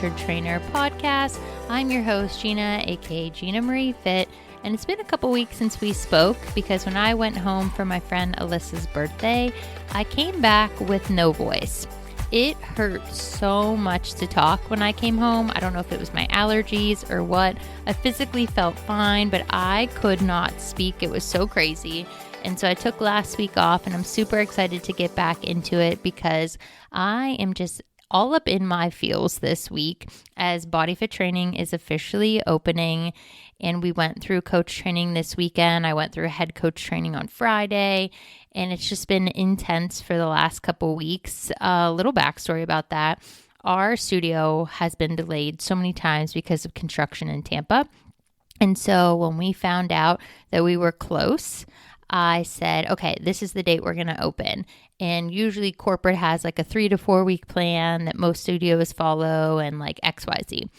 Unfiltered Trainer podcast. I'm your host, Gina, aka Gina Marie Fit, and it's been a couple weeks since we spoke because when I went home for my friend Alyssa's birthday, I came back with no voice. It hurt so much to talk when I came home. I don't know if it was my allergies or what. I physically felt fine, but I could not speak. It was so crazy. And so I took last week off, and I'm super excited to get back into it because I am just all up in my feels this week as Body Fit Training is officially opening. And we went through coach training this weekend. I went through head coach training on Friday, and it's just been intense for the last couple weeks. A little backstory about that. Our studio has been delayed so many times because of construction in Tampa. And so when we found out that we were close, I said, okay, this is the date we're going to open. And usually corporate has like a 3 to 4 week plan that most studios follow and like XYZ.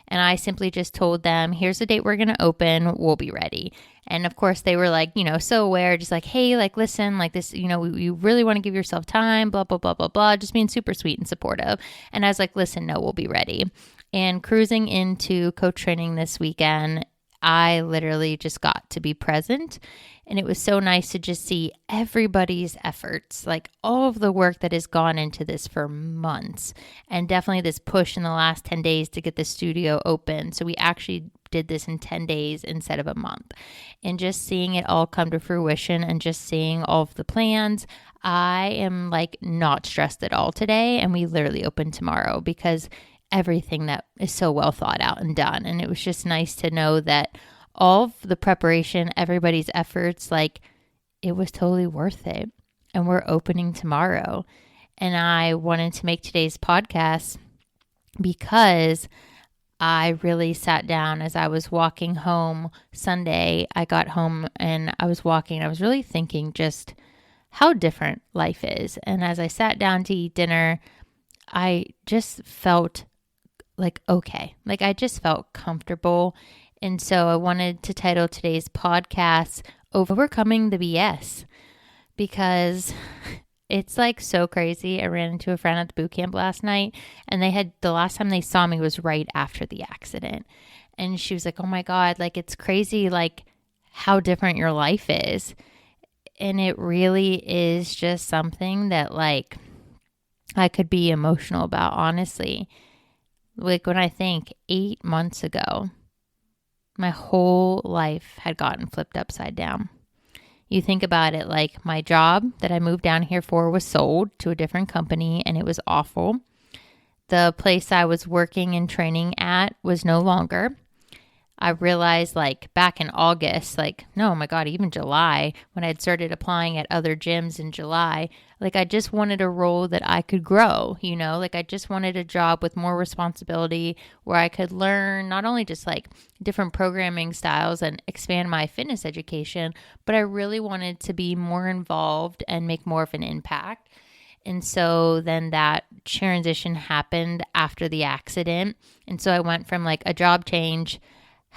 And I simply just told them, here's the date we're going to open. We'll be ready. And of course they were like, so aware, just like, hey, like, listen, like this, you really want to give yourself time, blah, blah, blah, blah, blah, just being super sweet and supportive. And I was like, listen, no, we'll be ready. And cruising into coach training this weekend, I literally just got to be present. And it was so nice to just see everybody's efforts, like all of the work that has gone into this for months. And definitely this push in the last 10 days to get the studio open. So we actually did this in 10 days instead of a month. And just seeing it all come to fruition and just seeing all of the plans, I am like not stressed at all today. And we literally open tomorrow because everything that is so well thought out and done. And it was just nice to know that all of the preparation, everybody's efforts, like it was totally worth it. And we're opening tomorrow. And I wanted to make today's podcast because I really sat down as I was walking home Sunday. I got home and I was walking. I was really thinking just how different life is. And as I sat down to eat dinner, I just felt like, okay, like I just felt comfortable. And so I wanted to title today's podcast, Overcoming the BS, because it's like so crazy. I ran into a friend at the boot camp last night, and the last time they saw me was right after the accident. And she was like, oh my God, like it's crazy, like how different your life is. And it really is just something that like I could be emotional about, honestly. Like when I think 8 months ago, my whole life had gotten flipped upside down. You think about it, like my job that I moved down here for was sold to a different company and it was awful. The place I was working and training at was no longer. I realized like back in August, like, no, oh my God, even July, when I had started applying at other gyms in July, like I just wanted a role that I could grow, like I just wanted a job with more responsibility where I could learn not only just like different programming styles and expand my fitness education, but I really wanted to be more involved and make more of an impact. And so then that transition happened after the accident. And so I went from like a job change,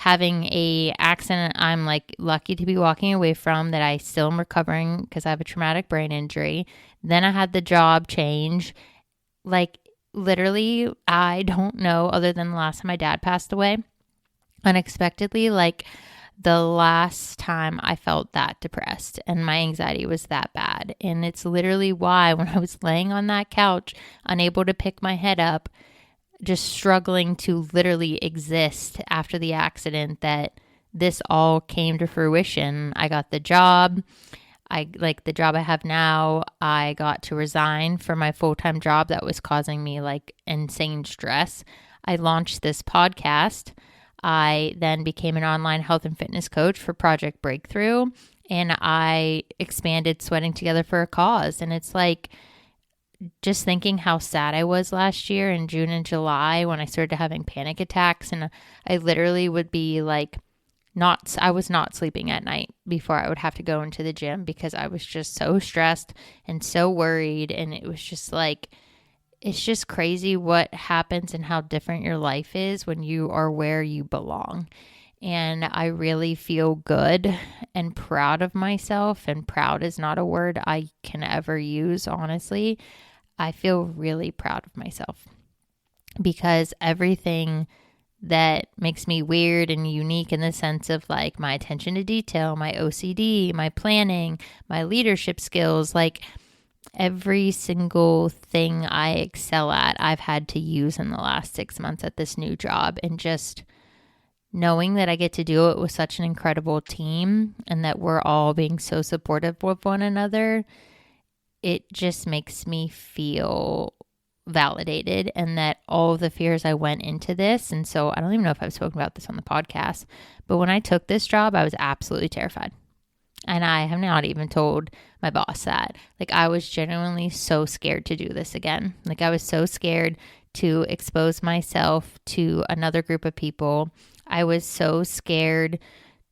having a accident I'm like lucky to be walking away from that I still am recovering because I have a traumatic brain injury. Then I had the job change. Like literally, I don't know, other than the last time my dad passed away unexpectedly, like the last time I felt that depressed and my anxiety was that bad. And it's literally why when I was laying on that couch, unable to pick my head up, just struggling to literally exist after the accident, that this all came to fruition. I got the job. The job I have now, I got to resign for my full-time job that was causing me like insane stress. I launched this podcast. I then became an online health and fitness coach for Project Breakthrough, and I expanded Sweating Together for a Cause. And it's like, just thinking how sad I was last year in June and July when I started having panic attacks, and I literally would be like, I was not sleeping at night before I would have to go into the gym because I was just so stressed and so worried. And it was just like, it's just crazy what happens and how different your life is when you are where you belong. And I really feel good and proud of myself. And proud is not a word I can ever use, honestly. I feel really proud of myself. because everything that makes me weird and unique in the sense of like my attention to detail, my OCD, my planning, my leadership skills, like every single thing I excel at, I've had to use in the last 6 months at this new job. And just knowing that I get to do it with such an incredible team and that we're all being so supportive of one another, it just makes me feel validated, and that all of the fears I went into this. And so I don't even know if I've spoken about this on the podcast, but when I took this job, I was absolutely terrified. And I have not even told my boss that. Like, I was genuinely so scared to do this again. Like, I was so scared to expose myself to another group of people. I was so scared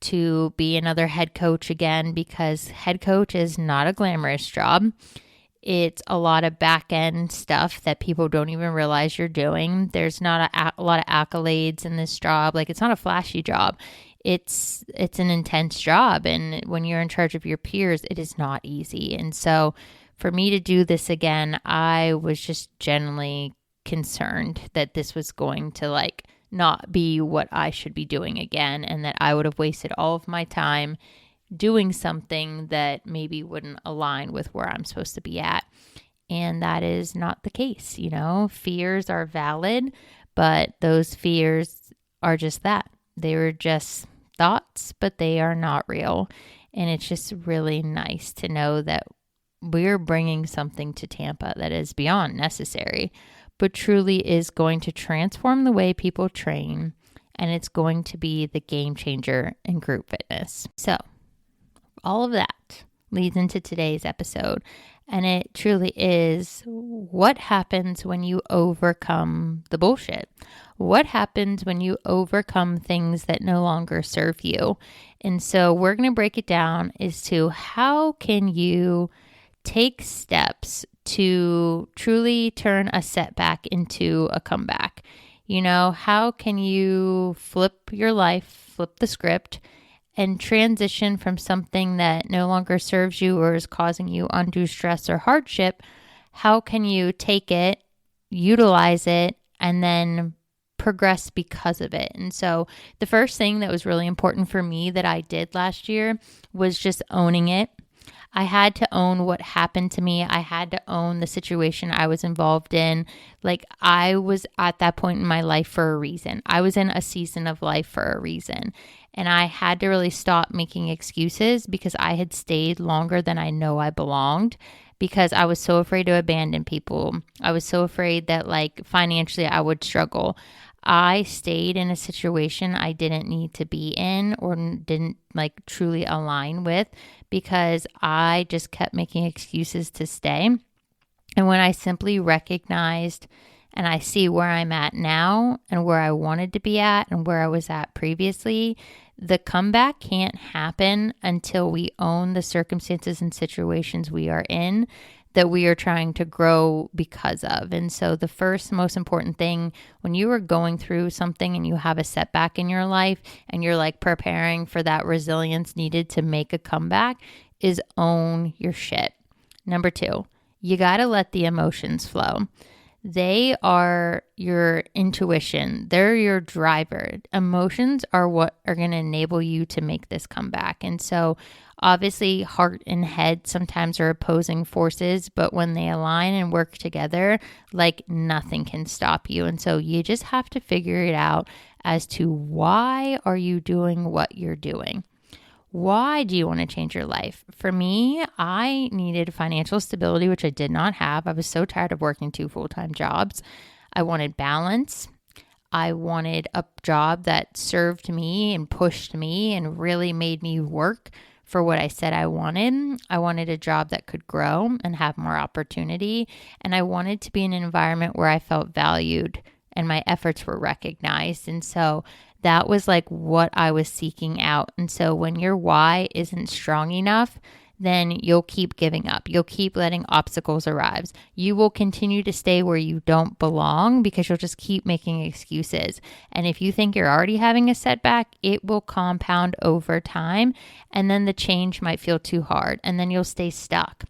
to be another head coach again, because head coach is not a glamorous job. It's a lot of back end stuff that people don't even realize you're doing. There's not a lot of accolades in this job. Like, it's not a flashy job. It's an intense job. And when you're in charge of your peers, it is not easy. And so for me to do this again, I was just genuinely concerned that this was going to like not be what I should be doing again, and that I would have wasted all of my time doing something that maybe wouldn't align with where I'm supposed to be at. And that is not the case. You know, fears are valid, but those fears are just that. They were just thoughts, but they are not real. And it's just really nice to know that we're bringing something to Tampa that is beyond necessary, but truly is going to transform the way people train. And it's going to be the game changer in group fitness. So all of that leads into today's episode. And it truly is, what happens when you overcome the bullshit? What happens when you overcome things that no longer serve you? And so we're going to break it down as to how can you take steps to truly turn a setback into a comeback? You know, how can you flip your life, flip the script, and transition from something that no longer serves you or is causing you undue stress or hardship? How can you take it, utilize it, and then progress because of it? And so the first thing that was really important for me that I did last year was just owning it. I had to own what happened to me. I had to own the situation I was involved in. Like, I was at that point in my life for a reason. I was in a season of life for a reason. And I had to really stop making excuses, because I had stayed longer than I know I belonged, because I was so afraid to abandon people. I was so afraid that like financially I would struggle. I stayed in a situation I didn't need to be in or didn't like truly align with, because I just kept making excuses to stay. And when I simply recognized and I see where I'm at now and where I wanted to be at and where I was at previously, the comeback can't happen until we own the circumstances and situations we are in that we are trying to grow because of. And so the first most important thing when you are going through something and you have a setback in your life and you're like preparing for that resilience needed to make a comeback is own your shit. Number 2, you got to let the emotions flow. They are your intuition. They're your driver. Emotions are what are going to enable you to make this comeback. And so obviously heart and head sometimes are opposing forces, but when they align and work together, like nothing can stop you. And so you just have to figure it out as to why are you doing what you're doing? Why do you want to change your life? For me, I needed financial stability, which I did not have. I was so tired of working 2 full-time jobs. I wanted balance. I wanted a job that served me and pushed me and really made me work for what I said I wanted. I wanted a job that could grow and have more opportunity. And I wanted to be in an environment where I felt valued and my efforts were recognized. And so that was like what I was seeking out. And so when your why isn't strong enough, then you'll keep giving up. You'll keep letting obstacles arise. You will continue to stay where you don't belong because you'll just keep making excuses. And if you think you're already having a setback, it will compound over time. And then the change might feel too hard. And then you'll stay stuck.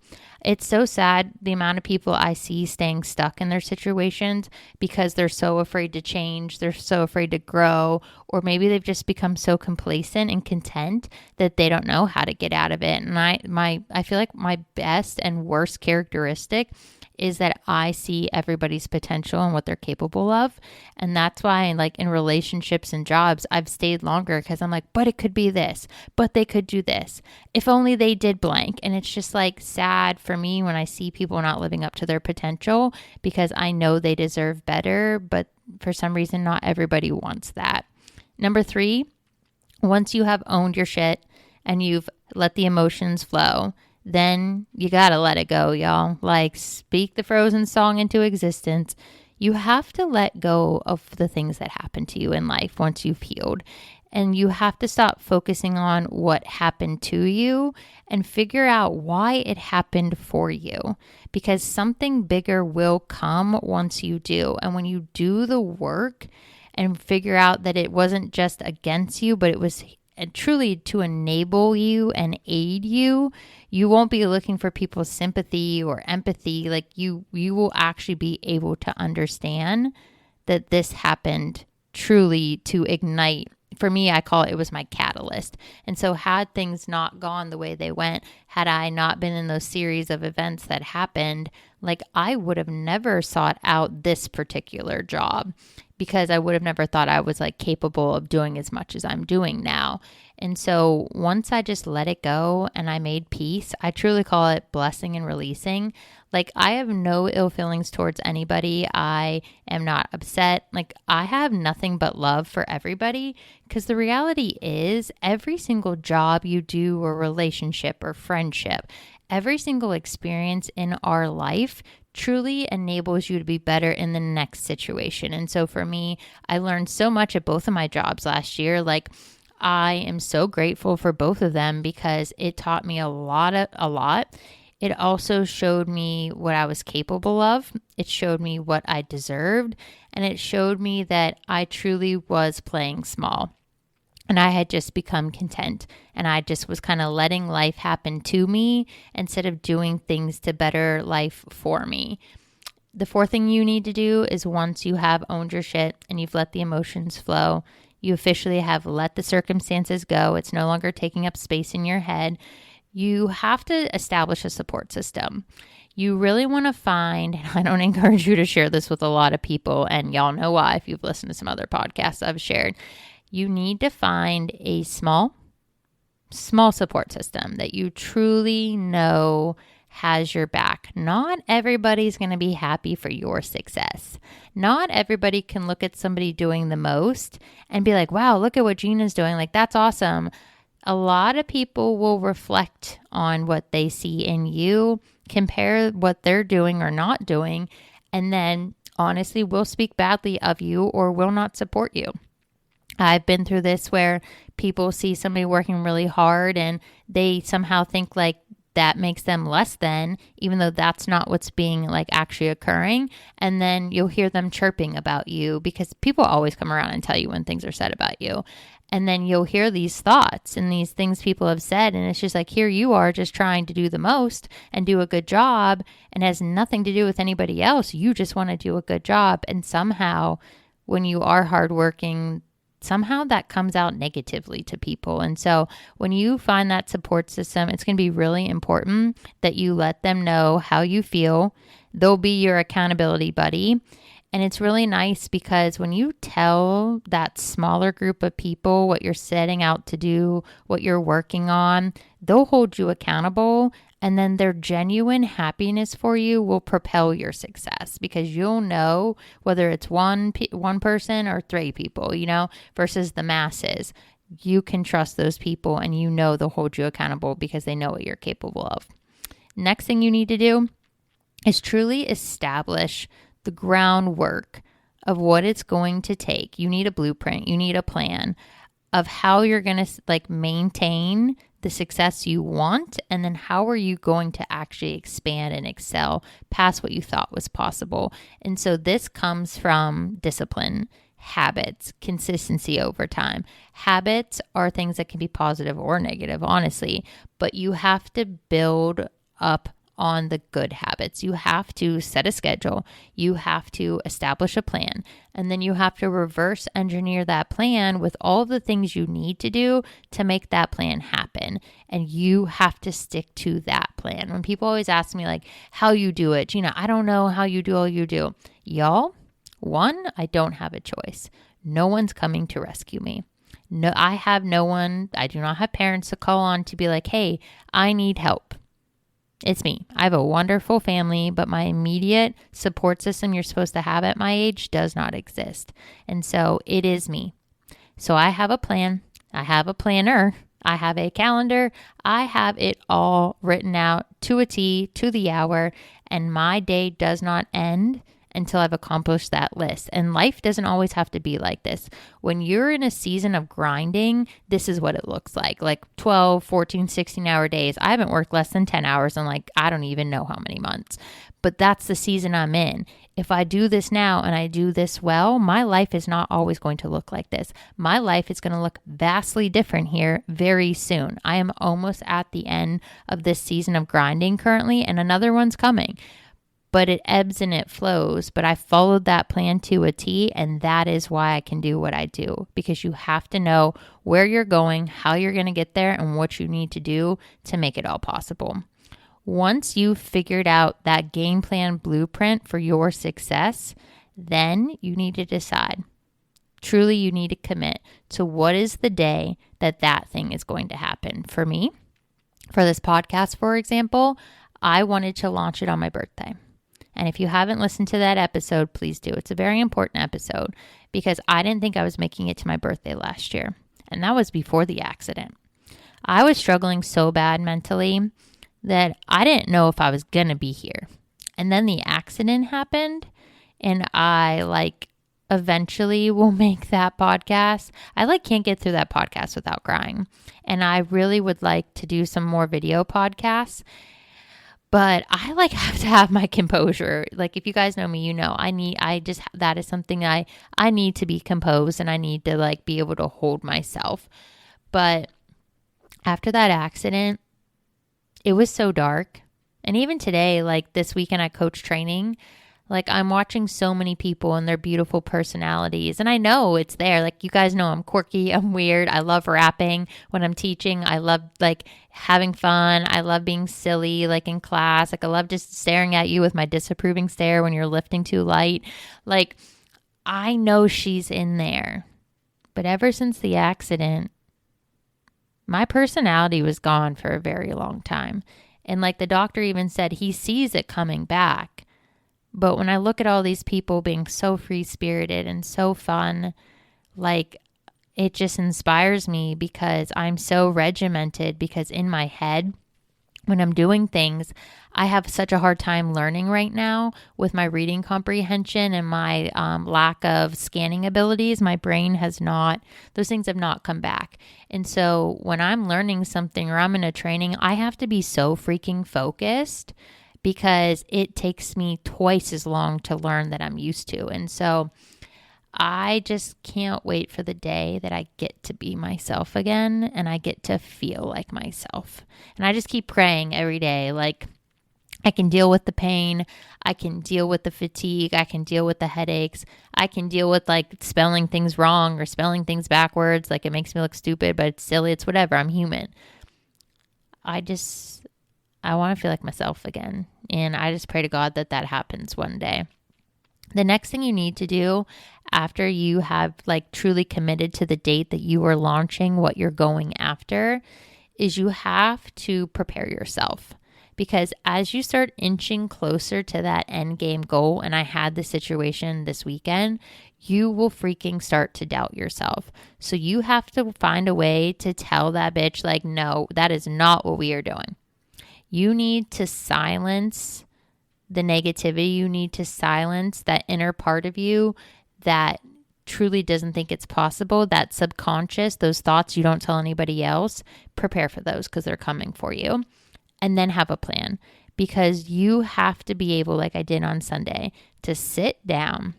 It's so sad the amount of people I see staying stuck in their situations because they're so afraid to change, they're so afraid to grow, or maybe they've just become so complacent and content that they don't know how to get out of it. And I feel like my best and worst characteristic is that I see everybody's potential and what they're capable of. And that's why, like, in relationships and jobs, I've stayed longer because I'm like, but it could be this, but they could do this. If only they did blank. And it's just like sad for me when I see people not living up to their potential because I know they deserve better, but for some reason, not everybody wants that. Number 3, once you have owned your shit and you've let the emotions flow, then you gotta let it go, y'all. Like, speak the Frozen song into existence. You have to let go of the things that happen to you in life once you've healed. And you have to stop focusing on what happened to you and figure out why it happened for you. Because something bigger will come once you do. And when you do the work and figure out that it wasn't just against you, but it was truly to enable you and aid you, you won't be looking for people's sympathy or empathy. Like you will actually be able to understand that this happened truly to ignite. For me, I call it was my catalyst. And so had things not gone the way they went, had I not been in those series of events that happened, like I would have never sought out this particular job because I would have never thought I was like capable of doing as much as I'm doing now. And so once I just let it go and I made peace, I truly call it blessing and releasing. Like I have no ill feelings towards anybody. I am not upset. Like I have nothing but love for everybody because the reality is every single job you do or relationship or friendship, every single experience in our life truly enables you to be better in the next situation. And so for me, I learned so much at both of my jobs last year. Like I am so grateful for both of them because it taught me a lot. It also showed me what I was capable of. It showed me what I deserved. And it showed me that I truly was playing small. And I had just become content. And I just was kind of letting life happen to me instead of doing things to better life for me. The 4th thing you need to do is once you have owned your shit and you've let the emotions flow, you officially have let the circumstances go. It's no longer taking up space in your head. You have to establish a support system. You really want to find, and I don't encourage you to share this with a lot of people, and y'all know why if you've listened to some other podcasts I've shared. You need to find a small support system that you truly know has your back. Not everybody's going to be happy for your success. Not everybody can look at somebody doing the most and be like, wow, look at what Gina's doing. Like, that's awesome. A lot of people will reflect on what they see in you, compare what they're doing or not doing, and then honestly will speak badly of you or will not support you. I've been through this where people see somebody working really hard and they somehow think like that makes them less than, even though that's not what's being like actually occurring. And then you'll hear them chirping about you because people always come around and tell you when things are said about you. And then you'll hear these thoughts and these things people have said. And it's just like, here you are just trying to do the most and do a good job and has nothing to do with anybody else. You just want to do a good job. And somehow when you are hardworking, somehow that comes out negatively to people. And so when you find that support system, it's going to be really important that you let them know how you feel. They'll be your accountability buddy. And it's really nice because when you tell that smaller group of people what you're setting out to do, what you're working on, they'll hold you accountable. And then their genuine happiness for you will propel your success because you'll know whether it's one person or 3 people, versus the masses. You can trust those people and you know they'll hold you accountable because they know what you're capable of. Next thing you need to do is truly establish the groundwork of what it's going to take. You need a blueprint. You need a plan of how you're going to maintain the success you want, and then how are you going to actually expand and excel past what you thought was possible. And so this comes from discipline, habits, consistency over time. Habits are things that can be positive or negative, honestly, but you have to build up on the good habits. You have to set a schedule. You have to establish a plan. And then you have to reverse engineer that plan with all of the things you need to do to make that plan happen. And you have to stick to that plan. When people always ask me like how you do it, Gina, I don't know how you do all you do. Y'all, one, I don't have a choice. No one's coming to rescue me. No, I have no one. I do not have parents to call on to be like, hey, I need help. It's me. I have a wonderful family, but my immediate support system you're supposed to have at my age does not exist. And so it is me. So I have a plan. I have a planner. I have a calendar. I have it all written out to a T, to the hour, and my day does not end until I've accomplished that list. And life doesn't always have to be like this. When you're in a season of grinding, this is what it looks like 12, 14, 16-hour days. I haven't worked less than 10 hours in I don't even know how many months. But that's the season I'm in. If I do this now and I do this well, my life is not always going to look like this. My life is going to look vastly different here very soon. I am almost at the end of this season of grinding currently, and another one's coming. But it ebbs and it flows. But I followed that plan to a T, and that is why I can do what I do, because you have to know where you're going, how you're going to get there, and what you need to do to make it all possible. Once you've figured out that game plan blueprint for your success, then you need to decide. Truly, you need to commit to what is the day that thing is going to happen. For me, for this podcast, for example, I wanted to launch it on my birthday. And if you haven't listened to that episode, please do. It's a very important episode because I didn't think I was making it to my birthday last year. And that was before the accident. I was struggling so bad mentally that I didn't know if I was going to be here. And then the accident happened, and I eventually will make that podcast. I can't get through that podcast without crying. And I really would like to do some more video podcasts. But I have to have my composure. If you guys know me, you know, that is something I need to be composed, and I need to be able to hold myself. But after that accident, it was so dark. And even today, this weekend at coach training, I'm watching so many people and their beautiful personalities. And I know it's there. You guys know I'm quirky. I'm weird. I love rapping when I'm teaching. I love having fun. I love being silly in class. I love just staring at you with my disapproving stare when you're lifting too light. I know she's in there. But ever since the accident, my personality was gone for a very long time. And the doctor even said he sees it coming back. But when I look at all these people being so free-spirited and so fun, it just inspires me because I'm so regimented, because in my head, when I'm doing things, I have such a hard time learning right now with my reading comprehension and my lack of scanning abilities. My brain those things have not come back. And so when I'm learning something or I'm in a training, I have to be so freaking focused, because it takes me twice as long to learn that I'm used to. And so I just can't wait for the day that I get to be myself again and I get to feel like myself. And I just keep praying every day, I can deal with the pain, I can deal with the fatigue, I can deal with the headaches, I can deal with spelling things wrong or spelling things backwards. It makes me look stupid, but it's silly, it's whatever, I'm human. I want to feel like myself again. And I just pray to God that happens one day. The next thing you need to do after you have truly committed to the date that you are launching what you're going after is you have to prepare yourself. Because as you start inching closer to that end game goal, and I had this situation this weekend, you will freaking start to doubt yourself. So you have to find a way to tell that bitch no, that is not what we are doing. You need to silence the negativity. You need to silence that inner part of you that truly doesn't think it's possible, that subconscious, those thoughts you don't tell anybody else. Prepare for those because they're coming for you. And then have a plan, because you have to be able, like I did on Sunday, to sit down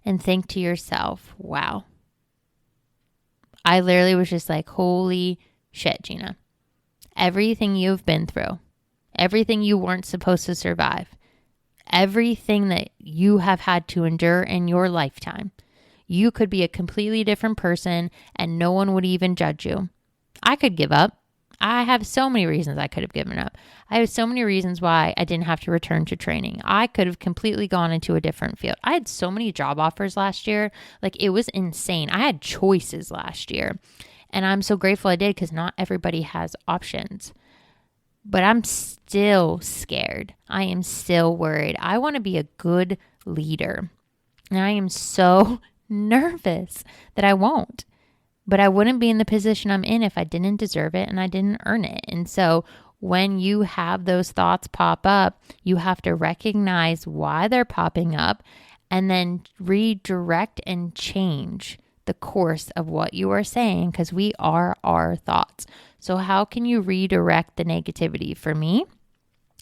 and think to yourself, wow. I literally was just holy shit, Gina. Everything you've been through everything you weren't supposed to survive, everything that you have had to endure in your lifetime. You could be a completely different person and no one would even judge you. I could give up. I have so many reasons I could have given up. I have so many reasons why I didn't have to return to training. I could have completely gone into a different field. I had so many job offers last year. Like, it was insane. I had choices last year. And I'm so grateful I did, because not everybody has options. But I'm still scared. I am still worried. I want to be a good leader. And I am so nervous that I won't. But I wouldn't be in the position I'm in if I didn't deserve it and I didn't earn it. And so when you have those thoughts pop up, you have to recognize why they're popping up and then redirect and change the course of what you are saying, because we are our thoughts. So how can you redirect the negativity? For me,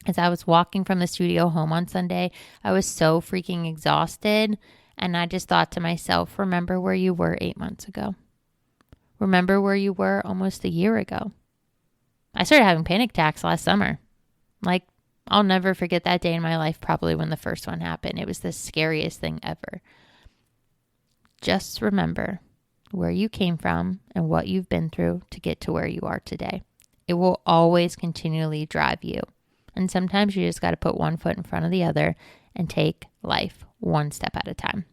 as I was walking from the studio home on Sunday, I was so freaking exhausted. And I just thought to myself, remember where you were 8 months ago. Remember where you were almost a year ago. I started having panic attacks last summer. Like, I'll never forget that day in my life, probably when the first one happened. It was the scariest thing ever. Just remember where you came from and what you've been through to get to where you are today. It will always continually drive you. And sometimes you just got to put one foot in front of the other and take life one step at a time.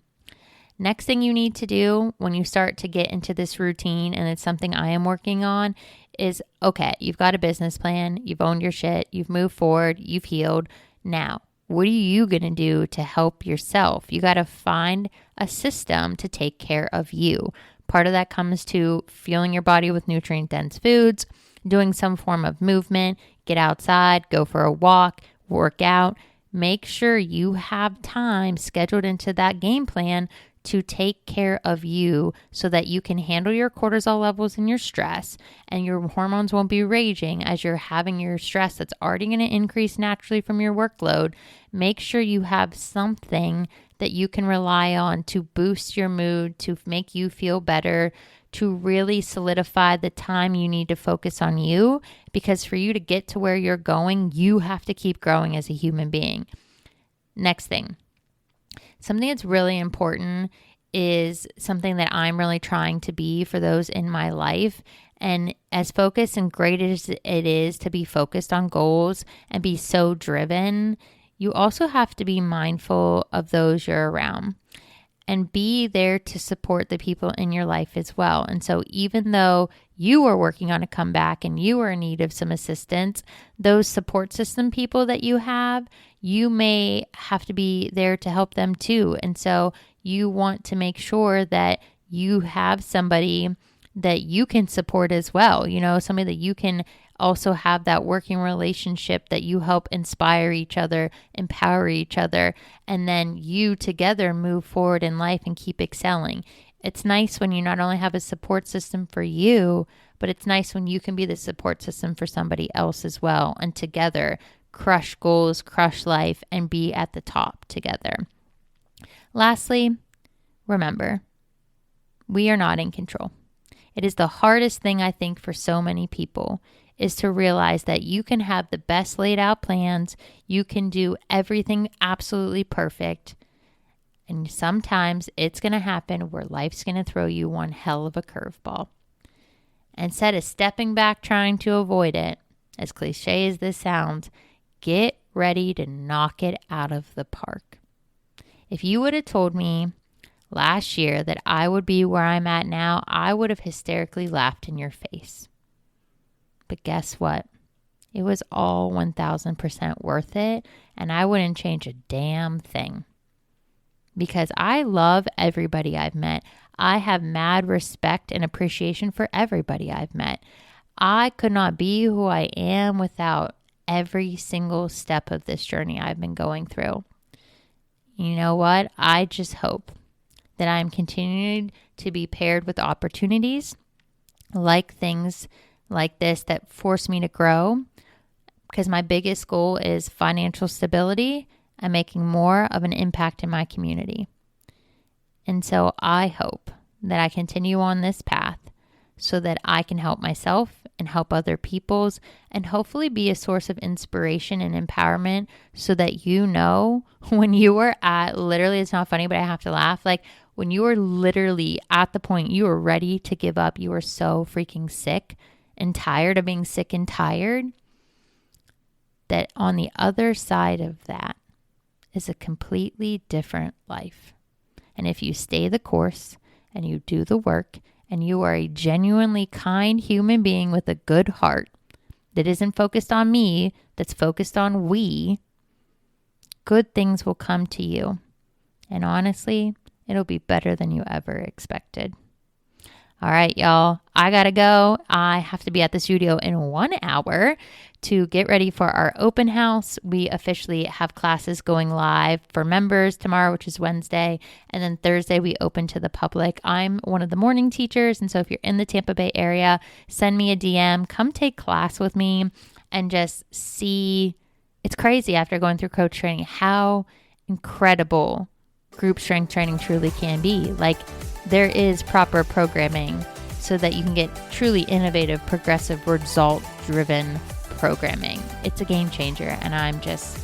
Next thing you need to do when you start to get into this routine, and it's something I am working on, is, okay, you've got a business plan, you've owned your shit, you've moved forward, you've healed. Now, what are you going to do to help yourself? You got to find a system to take care of you. Part of that comes to fueling your body with nutrient-dense foods, doing some form of movement, get outside, go for a walk, work out. Make sure you have time scheduled into that game plan to take care of you so that you can handle your cortisol levels and your stress, and your hormones won't be raging as you're having your stress that's already going to increase naturally from your workload. Make sure you have something that you can rely on to boost your mood, to make you feel better, to really solidify the time you need to focus on you, because for you to get to where you're going, you have to keep growing as a human being. Next thing. Something that's really important is something that I'm really trying to be for those in my life. And as focused and great as it is to be focused on goals and be so driven, you also have to be mindful of those you're around and be there to support the people in your life as well. And so even though you are working on a comeback and you are in need of some assistance, those support system people that you have, you may have to be there to help them too. And so you want to make sure that you have somebody that you can support as well. You know, somebody that you can also have that working relationship that you help inspire each other, empower each other, and then you together move forward in life and keep excelling. It's nice when you not only have a support system for you, but it's nice when you can be the support system for somebody else as well, and together crush goals, crush life, and be at the top together. Lastly, remember, we are not in control. It is the hardest thing, I think, for so many people, is to realize that you can have the best laid out plans, you can do everything absolutely perfect, and sometimes it's going to happen where life's going to throw you one hell of a curveball. Instead of stepping back trying to avoid it, as cliche as this sounds, get ready to knock it out of the park. If you would have told me last year that I would be where I'm at now, I would have hysterically laughed in your face. But guess what? It was all 1,000% worth it, and I wouldn't change a damn thing. Because I love everybody I've met. I have mad respect and appreciation for everybody I've met. I could not be who I am without every single step of this journey I've been going through. You know what? I just hope that I'm continuing to be paired with opportunities like things like this that force me to grow, because my biggest goal is financial stability and making more of an impact in my community. And so I hope that I continue on this path so that I can help myself and help other people's, and hopefully be a source of inspiration and empowerment so that when you are at, literally, it's not funny, but I have to laugh, like when you are literally at the point you are ready to give up, you are so freaking sick and tired of being sick and tired, that on the other side of that is a completely different life. And if you stay the course and you do the work and you are a genuinely kind human being with a good heart that isn't focused on me, that's focused on we, good things will come to you. And honestly, it'll be better than you ever expected. All right, y'all, I gotta go. I have to be at the studio in 1 hour to get ready for our open house. We officially have classes going live for members tomorrow, which is Wednesday. And then Thursday, we open to the public. I'm one of the morning teachers. And so if you're in the Tampa Bay area, send me a DM, come take class with me and just see. It's crazy after going through coach training, how incredible group strength training truly can be. Like, there is proper programming so that you can get truly innovative, progressive, result-driven programming. It's a game changer, and I'm just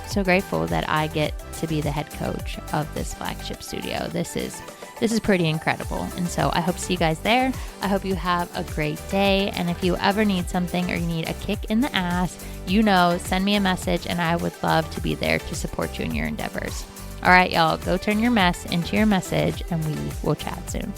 so grateful that I get to be the head coach of this flagship studio. This is pretty incredible, and so I hope to see you guys there. I hope you have a great day, and if you ever need something or you need a kick in the ass, send me a message, and I would love to be there to support you in your endeavors. All right, y'all, go turn your mess into your message, and we will chat soon.